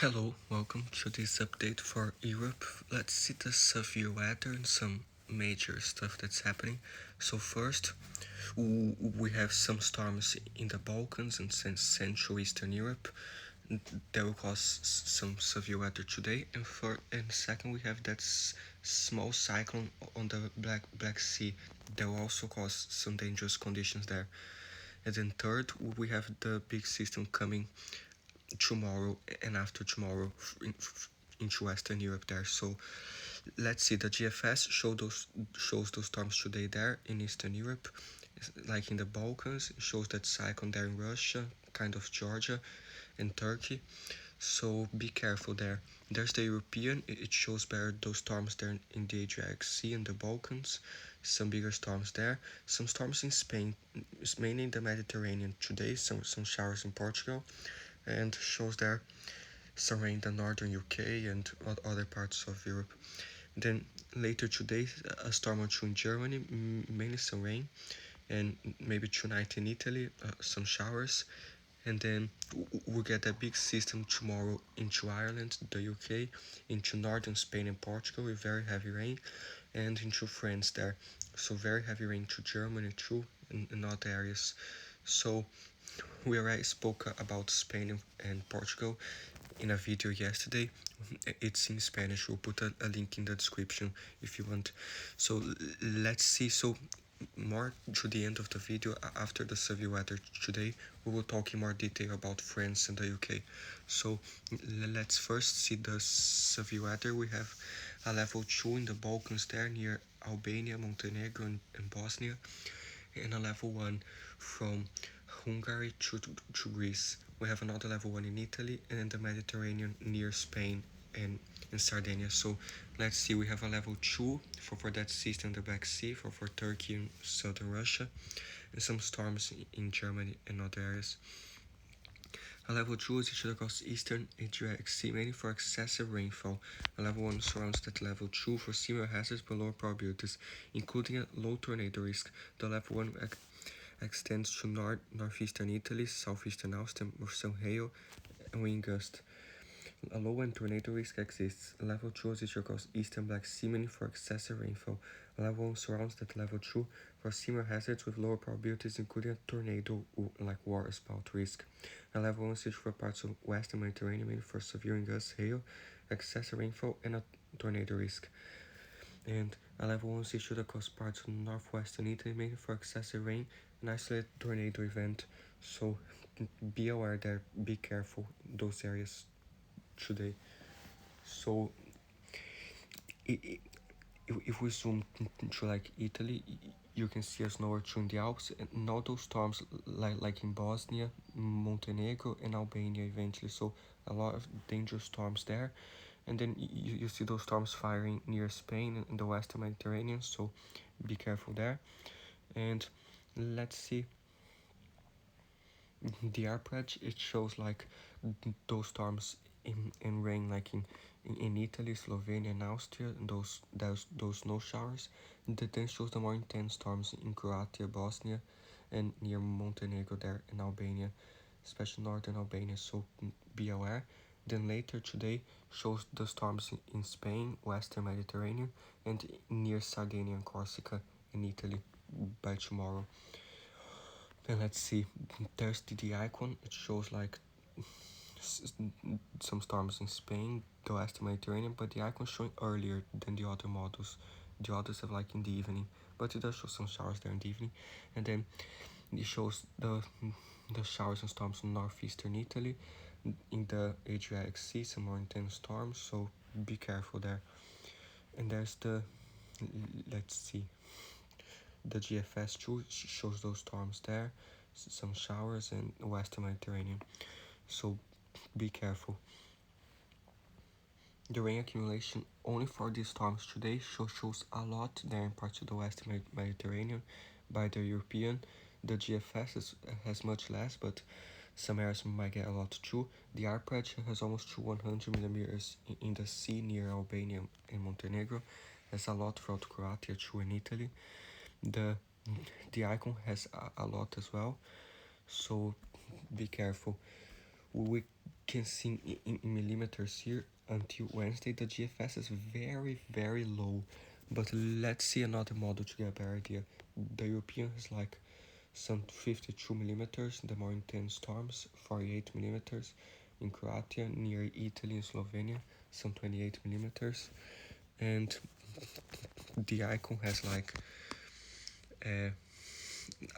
Hello, welcome to this update for Europe. Let's see the severe weather and some major stuff that's happening. So first, we have some storms in the Balkans and Central Eastern Europe. That will cause some severe weather today. And second, we have that small cyclone on the Black Sea that will also cause some dangerous conditions there. And then third, we have the big system coming tomorrow and after tomorrow into Western Europe there. So let's see, the GFS shows those storms today there in Eastern Europe, like in the Balkans. It shows that cyclone there in Russia, kind of Georgia and Turkey. So be careful there. There's the European. It shows better those storms there in the Adriatic Sea and the Balkans. Some bigger storms there. Some storms in Spain, mainly in the Mediterranean today. Some showers in Portugal, and shows there some rain in the northern UK and other parts of Europe. Then later today, a storm or two in Germany, mainly some rain, and maybe tonight in Italy, some showers. And then we get a big system tomorrow into Ireland, the UK, into northern Spain and Portugal with very heavy rain, and into France there. So very heavy rain to Germany too, in other areas. So we already spoke about Spain and Portugal in a video yesterday. It's in Spanish. We'll put a link in the description if you want. So let's see. So more to the end of the video, after the severe weather today, we will talk in more detail about France and the UK. So let's first see the severe weather. We have a level 2 in the Balkans there near Albania, Montenegro and Bosnia, and a level 1 from Hungary to Greece. We have another level 1 in Italy and in the Mediterranean near Spain and in Sardinia. So let's see, we have a level 2 for that system, the Black Sea, for Turkey and southern Russia, and some storms in Germany and other areas. A level 2 is issued across eastern Adriatic Sea, mainly for excessive rainfall. A level 1 surrounds that level 2 for similar hazards but lower probabilities, including a low tornado risk. The level 1 extends to northeastern Italy, southeastern Austria, with some hail and wind gusts. A low and tornado risk exists. Level 2 is across eastern Black Sea, mainly for excessive rainfall. Level 1 surrounds that level 2 for similar hazards with lower probabilities, including a tornado like waterspout risk. A level 1 is for parts of western Mediterranean, mainly for severe gusts, hail, excessive rainfall, and a tornado risk. And a level 1 is issued across parts of northwestern Italy, mainly for excessive rain and isolated tornado event. So be aware there, be careful those areas today. So if we zoom to like Italy, you can see a snow or two in the Alps, and all those storms like in Bosnia, Montenegro, and Albania eventually. So a lot of dangerous storms there, and then you see those storms firing near Spain in the western Mediterranean. So be careful there. And let's see the average. It shows like those storms in rain, like in Italy, Slovenia, and Austria, and those snow showers. Then shows the more intense storms in Croatia, Bosnia, and near Montenegro there in Albania, especially northern Albania. So be aware. Then later today shows the storms in Spain, western Mediterranean, and near Sardinia and Corsica in Italy by tomorrow. Then let's see, there's the icon. It shows like some storms in Spain, the western Mediterranean, but the icon showing earlier than the other models. The others have like in the evening, but it does show some showers there in the evening. And then it shows the showers and storms in northeastern Italy, in the Adriatic Sea, some more intense storms, so be careful there. And there's the, let's see, the GFS too shows those storms there, some showers in the western Mediterranean, so be careful. The rain accumulation only for these storms today shows a lot there in parts of the western Mediterranean by the European. The GFS has much less, but some areas might get a lot too. The average has almost 100 millimeters in the sea near Albania and Montenegro. Has a lot throughout Croatia too and Italy. The icon has a lot as well, so be careful. We can see in millimeters here, until Wednesday the GFS is very low. But let's see another model to get a better idea. The European has like some 52 millimeters, the more intense storms, 48 millimeters. In Croatia, near Italy and Slovenia, some 28 millimeters. And the icon has like uh,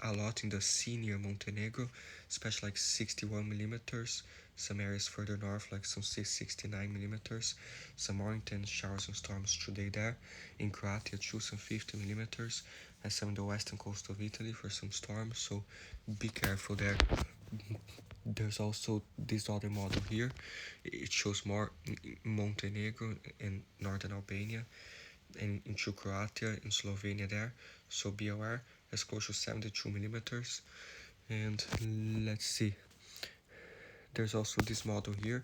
a lot in the sea near Montenegro, especially like 61 millimeters. Some areas further north, like some 69 millimeters. Some more intense showers and storms today there. In Croatia, too, some 50 millimeters. And some in the western coast of Italy for some storms, so be careful there. There's also this other model here. It shows more in Montenegro and northern Albania, and into Croatia and Slovenia there, so be aware. As close to 72 millimeters. And let's see, there's also this model here.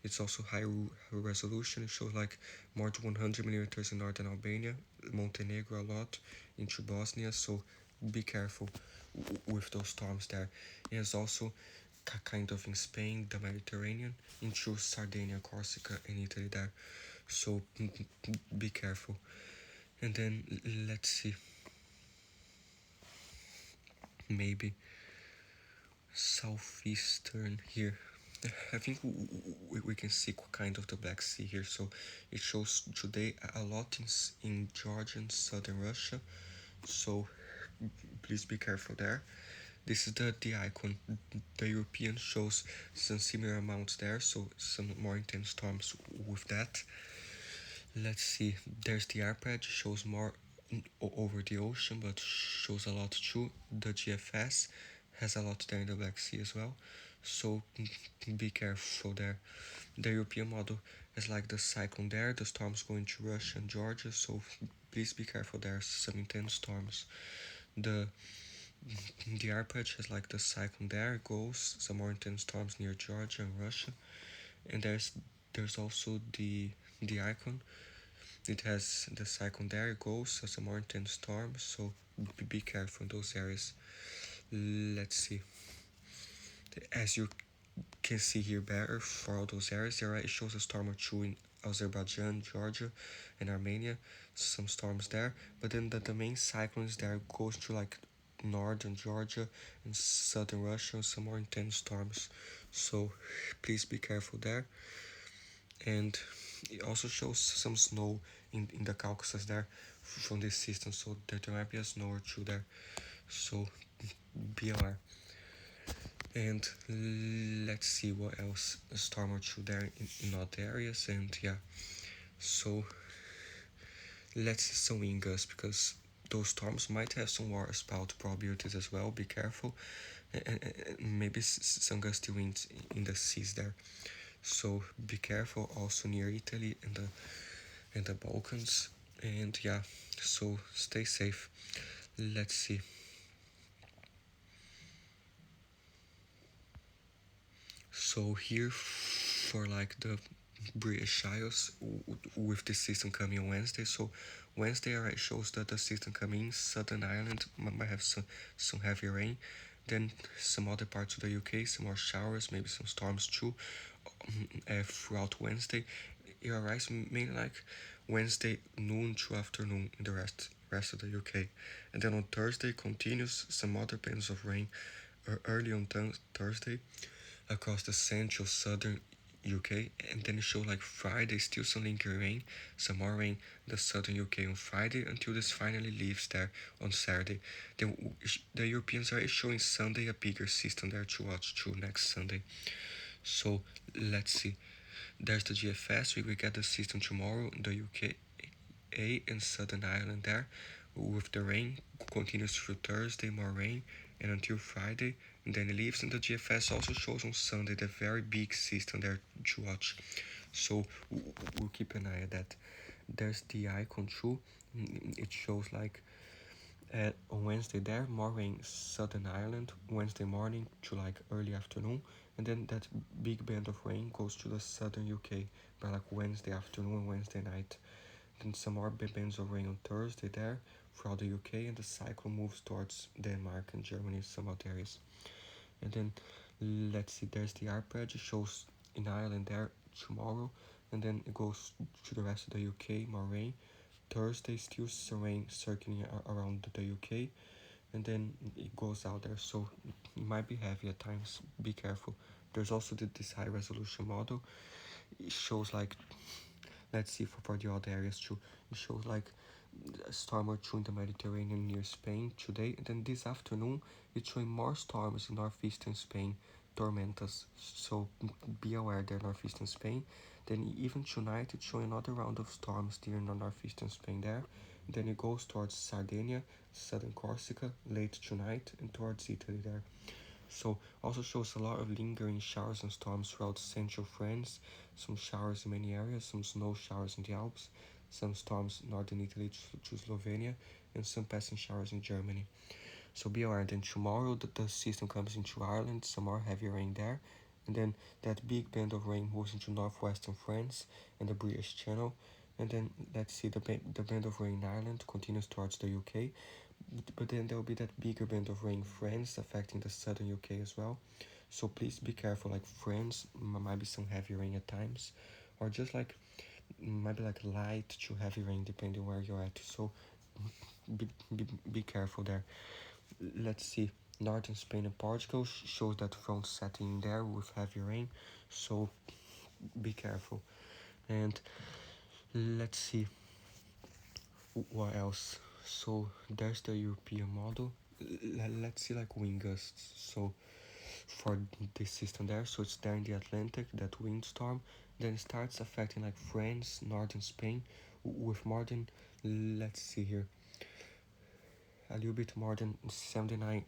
It's also high resolution. It shows like more than 100 millimeters in northern Albania, Montenegro a lot, into Bosnia, so be careful with those storms there. It is also kind of in Spain, the Mediterranean, into Sardinia, Corsica, and Italy there, so be careful. And then let's see, maybe southeastern here. I think we can see kind of the Black Sea here, so it shows today a lot in Georgia and southern Russia, so please be careful there. This is the icon. The European shows some similar amounts there, so some more intense storms with that. Let's see, there's the ARPAG, shows more over the ocean, but shows a lot too. The GFS has a lot there in the Black Sea as well, so be careful there. The European model is like the cyclone there, the storms going to Russia and Georgia, so please be careful there, some intense storms. The arpeggio has like the cyclone there, goes some more intense storms near Georgia and Russia, and there's also the icon. It has the cyclone there, goes some more intense storms, so be careful in those areas. Let's see. As you can see here better, for all those areas, there it shows a storm or two in Azerbaijan, Georgia, and Armenia. Some storms there, but then the main cyclones there goes to like northern Georgia and southern Russia, some more intense storms. So please be careful there. And it also shows some snow in the Caucasus there from this system, so there might be a snow or two there. So be aware. And let's see what else, a storm or two there in other areas. And yeah, so let's see some wind gusts, because those storms might have some water spout probabilities as well. Be careful, and maybe some gusty winds in the seas there, so be careful also near Italy and the Balkans. And yeah, so stay safe. Let's see. So here for like the British Isles, with this system coming on Wednesday. So Wednesday already shows that the system coming in Southern Ireland might have some heavy rain. Then some other parts of the UK, some more showers, maybe some storms too. Throughout Wednesday, it arrives mainly like Wednesday noon to afternoon in the rest of the UK. And then on Thursday continues some other bands of rain early on Thursday across the central southern UK, and then it showed like Friday still some lingering rain, some more rain in the southern UK on Friday until this finally leaves there on Saturday. Then the Europeans are showing Sunday a bigger system there to watch too next Sunday. So let's see. There's the GFS. We will get the system tomorrow in the UK and Southern Ireland there, with the rain continues through Thursday, more rain, and until Friday, and then it leaves. And the GFS also shows on Sunday the very big system there to watch, so we'll keep an eye at that. There's the icon too. It shows like on Wednesday there, more rain Southern Ireland, Wednesday morning to like early afternoon, and then that big band of rain goes to the southern UK by like Wednesday afternoon and Wednesday night. Then some more bands of rain on Thursday there throughout the UK, and the cyclone moves towards Denmark and Germany, some other areas. And then let's see, there's the arpeggio, shows in Ireland there tomorrow, and then it goes to the rest of the UK, more rain. Thursday still some rain circling around the UK, and then it goes out there, so it might be heavy at times. Be careful. There's also this high resolution model. It shows like, let's see for the other areas too. It shows like a storm or two in the Mediterranean near Spain today, and then this afternoon it's showing more storms in northeastern Spain, tormentas. So be aware there, northeastern Spain. Then even tonight it's showing another round of storms there in the northeastern Spain there. Then it goes towards Sardinia, southern Corsica late tonight, and towards Italy there. So also shows a lot of lingering showers and storms throughout central France, some showers in many areas, some snow showers in the Alps, some storms northern Italy to Slovenia, and some passing showers in Germany. So be aware. Then tomorrow the system comes into Ireland, some more heavy rain there, and then that big band of rain moves into northwestern France and the British Channel, and then let's see the band of rain in Ireland continues towards the UK, but then there will be that bigger band of rain in France affecting the southern UK as well. So please be careful, like France might be some heavy rain at times, or just like maybe like light to heavy rain depending where you're at. So be careful there. Let's see. Northern Spain and Portugal shows that front setting there with heavy rain, so be careful. And let's see what else. So there's the European model. Let's see like wind gusts. So for this system there, so it's there in the Atlantic, that windstorm, then it starts affecting like France, northern Spain, with more than, let's see here, a little bit more than 79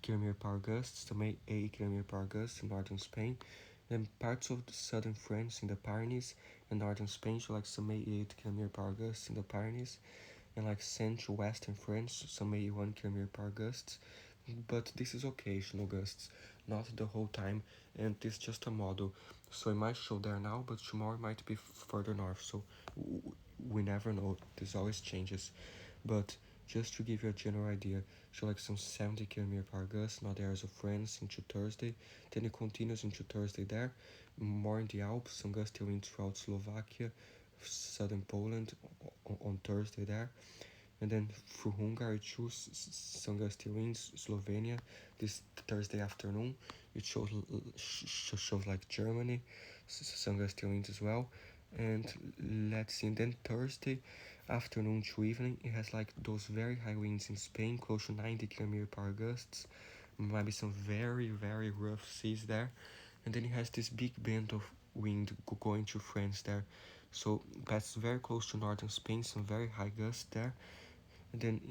km per gusts, some 80 km per gusts in northern Spain. Then parts of the southern France in the Pyrenees and northern Spain show like some 88 km per gusts in the Pyrenees, and like central western France some 81 km per gusts. But this is occasional gusts, not the whole time, and this is just a model. So it might show there now, but tomorrow it might be further north. So we never know. This always changes. But just to give you a general idea, show like some 70 km per gust in other areas of France into Thursday. Then it continues into Thursday there. More in the Alps, some gusty winds throughout Slovakia, southern Poland on Thursday there. And then through Hungary, choose some gusty winds, Slovenia this Thursday afternoon. It shows like Germany, some gusty winds as well. And let's see, and then Thursday afternoon to evening, it has like those very high winds in Spain, close to 90 km per gusts. Maybe some very, very rough seas there. And then it has this big band of wind going to France there. So that's very close to northern Spain, some very high gusts there. And then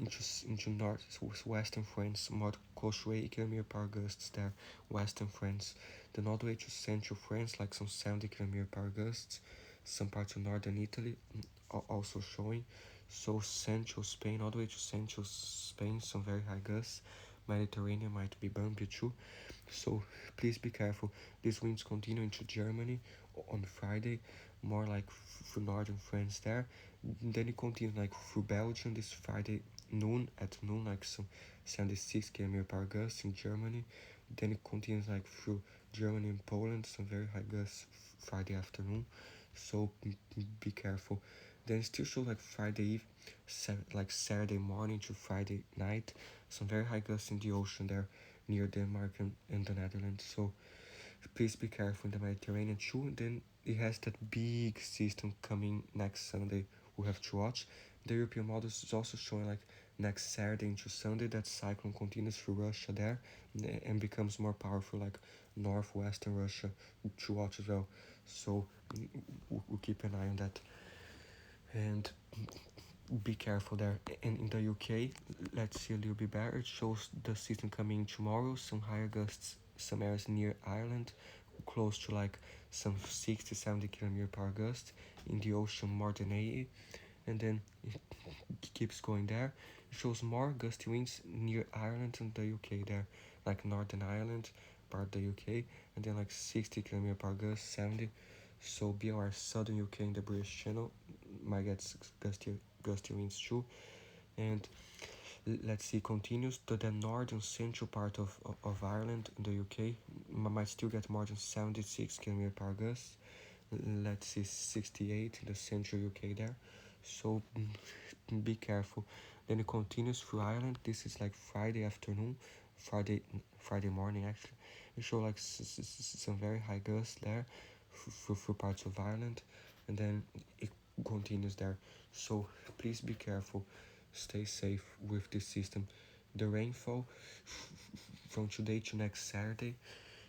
into north western France, more close to 80 km per gusts there, western France. Then all the way to central France, like some 70 km per gusts. Some parts of northern Italy also showing. So central Spain, all the way to central Spain, some very high gusts. Mediterranean might be bumpy too. So please be careful. These winds continue into Germany on Friday, more like through northern France there. Then it continues like through Belgium this Friday at noon, like some 76 km per gust in Germany. Then it continues like through Germany and Poland, some very high gusts Friday afternoon. So be careful. Then still show like Friday eve, like Saturday morning to Friday night, some very high gusts in the ocean there near Denmark and the Netherlands. So please be careful in the Mediterranean too. Then it has that big system coming next Sunday we have to watch. The European model is also showing like next Saturday into Sunday that cyclone continues through Russia there and becomes more powerful like northwestern Russia to watch as well. So we'll keep an eye on that. And be careful there. And in the UK, let's see a little bit better. It shows the system coming tomorrow, some higher gusts, some areas near Ireland, close to like some 60-70 km per gust, in the ocean more than 80, and then it keeps going there. It shows more gusty winds near Ireland and the UK there, like Northern Ireland, part of the UK, and then like 60 km per gust, 70. So be aware, southern UK and the British Channel might get gusty winds too. And let's see, continues to the northern central part of Ireland in the UK. Might still get more than 76 km per gust. Let's see, 68 in the central UK there. So be careful. Then it continues through Ireland. This is like Friday afternoon, Friday morning actually. It shows like some very high gusts there through parts of Ireland, and then it continues there. So please be careful. Stay safe with this system. The rainfall from today to next Saturday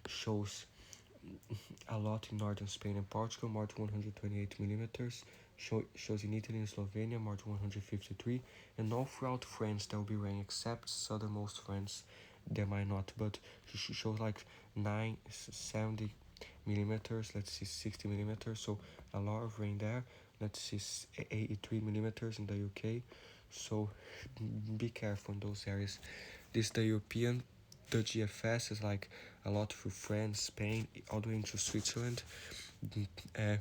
shows a lot in northern Spain and Portugal, more than 128 millimeters. Shows in Italy and Slovenia, more than 153. And all throughout France there will be rain, except southernmost France. There might not, but shows like 70 millimeters, let's see, 60 millimeters, so a lot of rain there. Let's see, 83 millimeters in the UK. So be careful in those areas. This the European, the GFS is like a lot through France, Spain, all the way into Switzerland. Uh,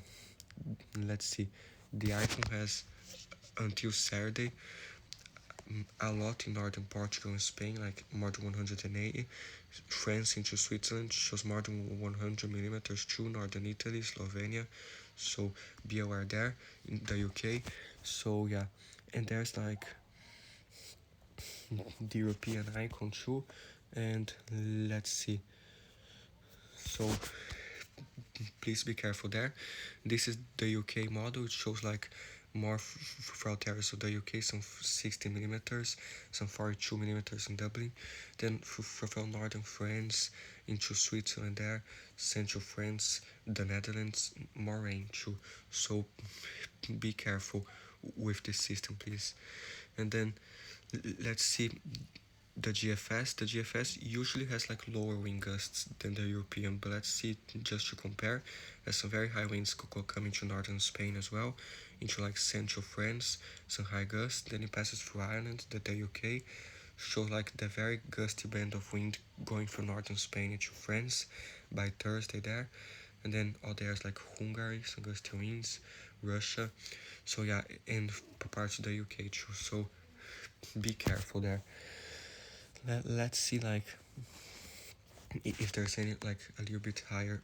let's see, the icon has until Saturday a lot in northern Portugal and Spain, like more than 180. France into Switzerland shows more than 100 millimeters too, northern Italy, Slovenia. So be aware there in the UK. So yeah, and there's like the European icon too, and let's see. So please be careful there. This is the UK model. It shows like more throughout areas of the UK, some 60 millimeters, some 42 millimeters in Dublin. Then from northern France into Switzerland there, central France, the Netherlands, more rain too. So be careful with this system, please. And then let's see the GFS. The GFS usually has like lower wind gusts than the European, but let's see just to compare. There's some very high winds coming to northern Spain as well, into like central France, some high gusts. Then it passes through Ireland, the UK, shows like the very gusty band of wind going from northern Spain into France by Thursday there. And then all there's like Hungary, some gusty winds, Russia. So yeah, and parts of the UK too. So be careful there. Let's see like if there's any like a little bit higher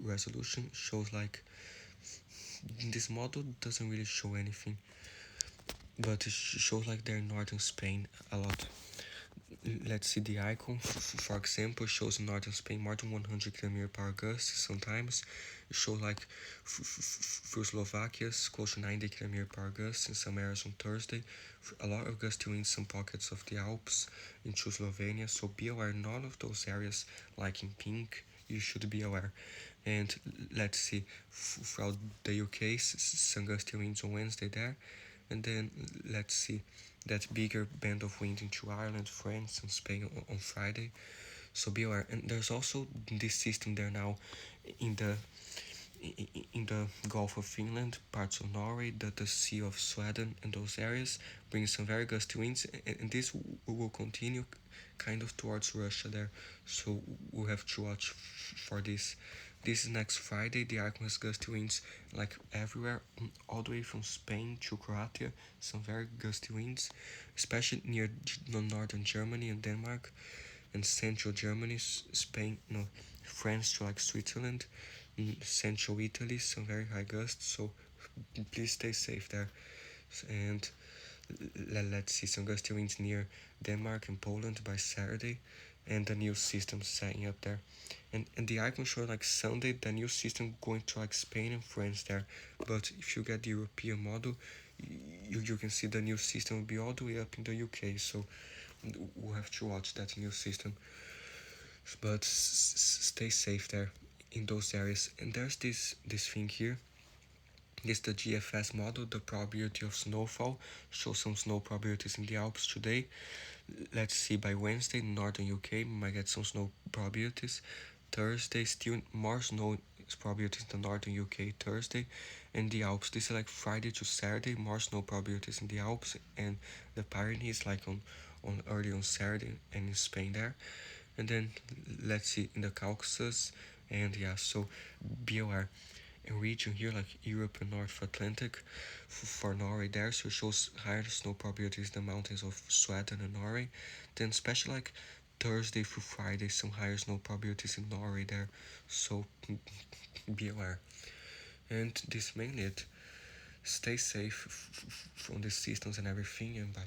resolution. Shows like this model doesn't really show anything, but it shows like they're in northern Spain a lot. Let's see the icon. For example, shows in northern Spain more than 100 km per gust. Sometimes it shows like through Slovakia close to 90 km per gust in some areas on Thursday. A lot of gusty winds in some pockets of the Alps into Slovenia. So be aware, in all of those areas, like in pink, you should be aware. And let's see, throughout the UK, some gusty winds on Wednesday there. And then let's see that bigger band of wind into Ireland, France, and Spain on Friday. So be aware. And there's also this system there now in the in the Gulf of Finland, parts of Norway, the Sea of Sweden, and those areas, bring some very gusty winds, and this will continue kind of towards Russia there. So we'll have to watch for this. This is next Friday. The icon has gusty winds like everywhere, all the way from Spain to Croatia. Some very gusty winds, especially near northern Germany and Denmark, and central Germany, Spain, no, France to like Switzerland, central Italy, some very high gusts. So please stay safe there. And let's see some gusty winds near Denmark and Poland by Saturday, and the new system setting up there. And the icon show like Sunday, the new system going to like Spain and France there. But if you get the European model, you can see the new system will be all the way up in the UK. So we'll have to watch that new system. But stay safe there in those areas. And there's this thing here. It's the GFS model, the probability of snowfall. Show some snow probabilities in the Alps today. Let's see by Wednesday, northern UK might get some snow probabilities. Thursday, still more snow probabilities in the northern UK Thursday. And the Alps, this is like Friday to Saturday, more snow probabilities in the Alps and the Pyrenees, like on early on Saturday and in Spain there. And then let's see in the Caucasus, and yeah, so be aware. region here, like Europe and North Atlantic, for Norway there, so it shows higher snow probabilities in the mountains of Sweden and Norway. Then especially like Thursday through Friday, some higher snow probabilities in Norway there, so be aware. And this mainly it. Stay safe from the systems and everything, and bye.